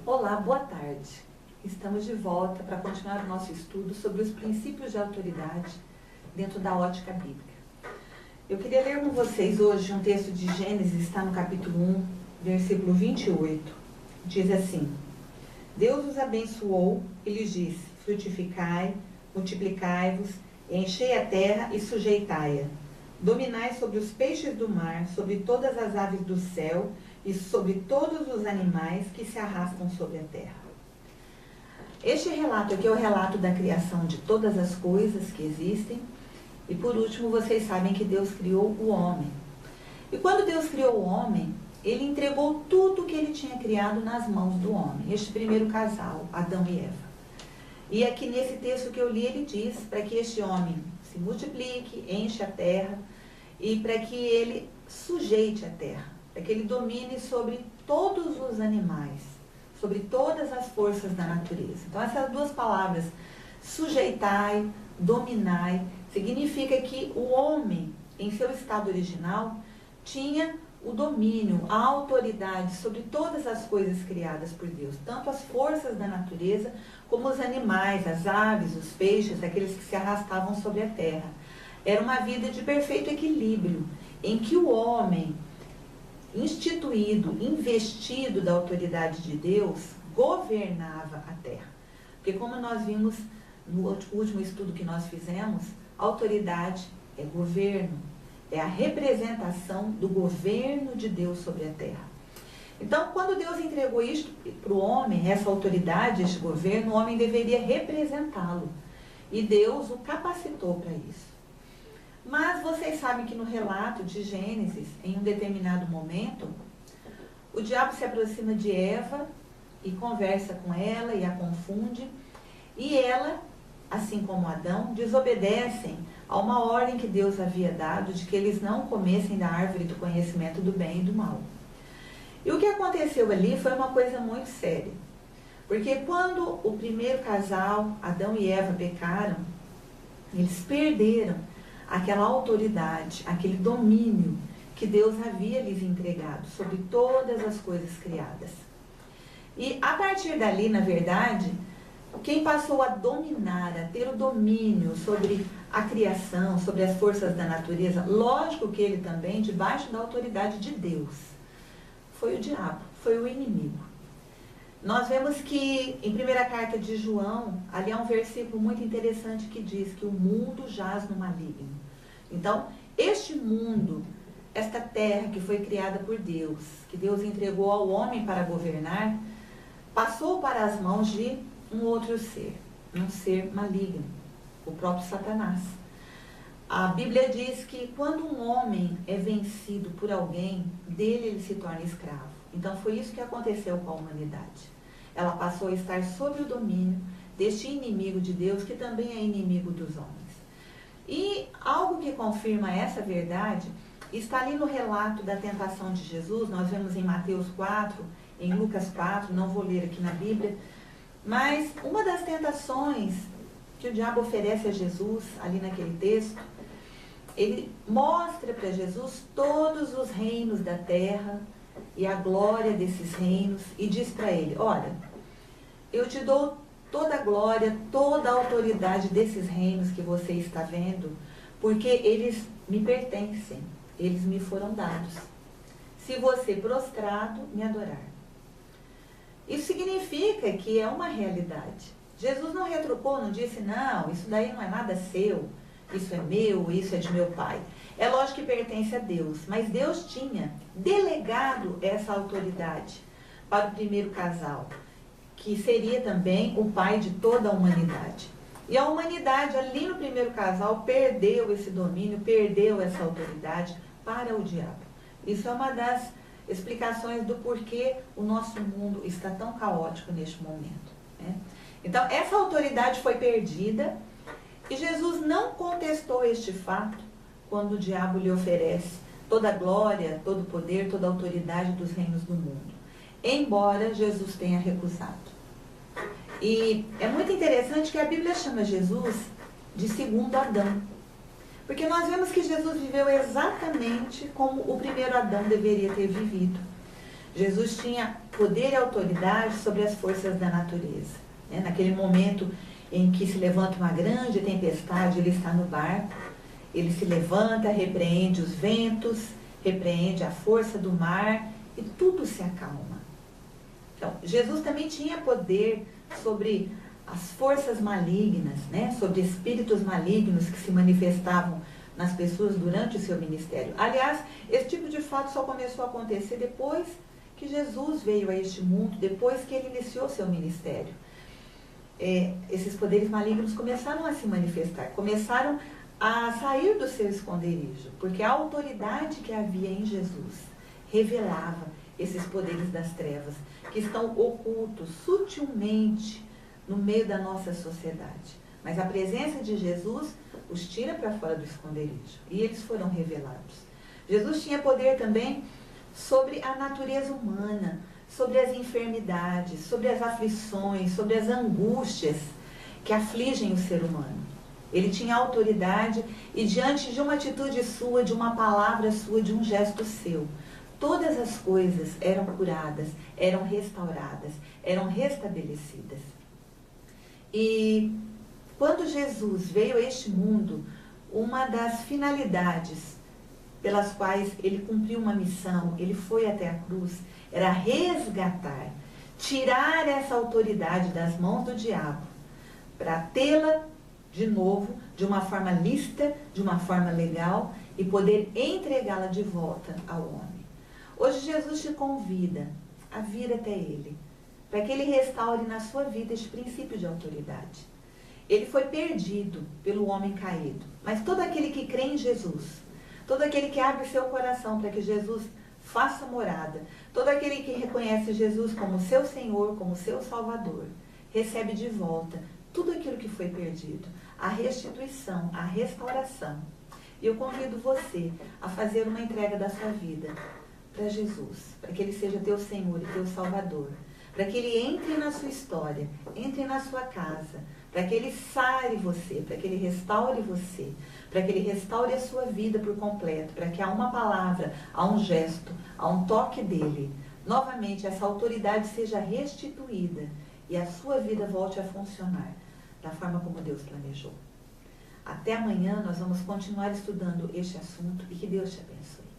Olá, boa tarde. Estamos de volta para continuar o nosso estudo sobre os princípios de autoridade dentro da ótica bíblica. Eu queria ler com vocês hoje um texto de Gênesis, está no capítulo 1, versículo 28. Diz assim: Deus os abençoou e lhes disse: frutificai, multiplicai-vos, enchei a terra e sujeitai-a. Dominai sobre os peixes do mar, sobre todas as aves do céu e sobre todos os animais que se arrastam sobre a terra. Este relato aqui é o relato da criação de todas as coisas que existem. E por último, vocês sabem que Deus criou o homem. E quando Deus criou o homem, Ele entregou tudo que Ele tinha criado nas mãos do homem. Este primeiro casal, Adão e Eva. E aqui nesse texto que eu li, Ele diz para que este homem se multiplique, enche a terra e para que ele sujeite a terra, para que ele domine sobre todos os animais, sobre todas as forças da natureza. Então essas duas palavras, sujeitai, dominai, significa que o homem, em seu estado original, tinha o domínio, a autoridade sobre todas as coisas criadas por Deus, tanto as forças da natureza, como os animais, as aves, os peixes, aqueles que se arrastavam sobre a terra. Era uma vida de perfeito equilíbrio, em que o homem, instituído, investido da autoridade de Deus, governava a terra. Porque como nós vimos no último estudo que nós fizemos, autoridade é governo, é a representação do governo de Deus sobre a terra. Então, quando Deus entregou isto para o homem, essa autoridade, este governo, o homem deveria representá-lo. E Deus o capacitou para isso. Mas vocês sabem que no relato de Gênesis, em um determinado momento, o diabo se aproxima de Eva e conversa com ela e a confunde. E ela, assim como Adão, desobedecem a uma ordem que Deus havia dado de que eles não comessem da árvore do conhecimento do bem e do mal. E o que aconteceu ali foi uma coisa muito séria. Porque quando o primeiro casal, Adão e Eva, pecaram, eles perderam aquela autoridade, aquele domínio que Deus havia lhes entregado sobre todas as coisas criadas. E a partir dali, na verdade, quem passou a dominar, a ter o domínio sobre a criação, sobre as forças da natureza, lógico que ele também, debaixo da autoridade de Deus, foi o diabo, foi o inimigo. Nós vemos que em primeira carta de João, ali há um versículo muito interessante que diz que o mundo jaz no maligno. Então, este mundo, esta terra que foi criada por Deus, que Deus entregou ao homem para governar, passou para as mãos de um outro ser, um ser maligno, o próprio Satanás. A Bíblia diz que quando um homem é vencido por alguém, dele ele se torna escravo. Então foi isso que aconteceu com a humanidade. Ela passou a estar sob o domínio deste inimigo de Deus, que também é inimigo dos homens. E algo que confirma essa verdade está ali no relato da tentação de Jesus. Nós vemos em Mateus 4, em Lucas 4, não vou ler aqui na Bíblia, mas uma das tentações que o diabo oferece a Jesus, ali naquele texto, ele mostra para Jesus todos os reinos da terra e a glória desses reinos e diz para ele: olha, eu te dou toda a glória, toda a autoridade desses reinos que você está vendo, porque eles me pertencem, eles me foram dados. Se você prostrado me adorar. Isso significa que é uma realidade. Jesus não retrucou, não disse: não, isso daí não é nada seu, isso é meu, isso é de meu pai. É lógico que pertence a Deus, mas Deus tinha delegado essa autoridade para o primeiro casal, que seria também o pai de toda a humanidade. E a humanidade, ali no primeiro casal, perdeu esse domínio, perdeu essa autoridade para o diabo. Isso é uma das explicações do porquê o nosso mundo está tão caótico neste momento, né? Então, essa autoridade foi perdida e Jesus não contestou este fato quando o diabo lhe oferece toda a glória, todo o poder, toda a autoridade dos reinos do mundo, embora Jesus tenha recusado. E é muito interessante que a Bíblia chama Jesus de segundo Adão, porque nós vemos que Jesus viveu exatamente como o primeiro Adão deveria ter vivido. Jesus tinha poder e autoridade sobre as forças da natureza. Naquele momento em que se levanta uma grande tempestade, ele está no barco, ele se levanta, repreende os ventos, repreende a força do mar e tudo se acalma. Então, Jesus também tinha poder sobre as forças malignas, sobre espíritos malignos que se manifestavam nas pessoas durante o seu ministério. Aliás, esse tipo de fato só começou a acontecer depois que Jesus veio a este mundo, depois que ele iniciou seu ministério. Esses poderes malignos começaram a se manifestar, começaram a sair do seu esconderijo, porque a autoridade que havia em Jesus revelava esses poderes das trevas, que estão ocultos sutilmente no meio da nossa sociedade. Mas a presença de Jesus os tira para fora do esconderijo, e eles foram revelados. Jesus tinha poder também sobre a natureza humana, sobre as enfermidades, sobre as aflições, sobre as angústias que afligem o ser humano. Ele tinha autoridade e diante de uma atitude sua, de uma palavra sua, de um gesto seu, todas as coisas eram curadas, eram restauradas, eram restabelecidas. E quando Jesus veio a este mundo, uma das finalidades pelas quais ele cumpriu uma missão, ele foi até a cruz, era resgatar, tirar essa autoridade das mãos do diabo, para tê-la de novo, de uma forma lícita, de uma forma legal, e poder entregá-la de volta ao homem. Hoje Jesus te convida a vir até ele, para que ele restaure na sua vida este princípio de autoridade. Ele foi perdido pelo homem caído, mas todo aquele que crê em Jesus, todo aquele que abre seu coração para que Jesus faça morada, todo aquele que reconhece Jesus como seu Senhor, como seu Salvador, recebe de volta tudo aquilo que foi perdido, a restituição, a restauração. E eu convido você a fazer uma entrega da sua vida para Jesus, para que Ele seja teu Senhor e teu Salvador, para que Ele entre na sua história, entre na sua casa, para que Ele sare você, para que Ele restaure você, para que Ele restaure a sua vida por completo, para que a uma palavra, a um gesto, a um toque dEle, novamente essa autoridade seja restituída e a sua vida volte a funcionar da forma como Deus planejou. Até amanhã nós vamos continuar estudando este assunto e que Deus te abençoe.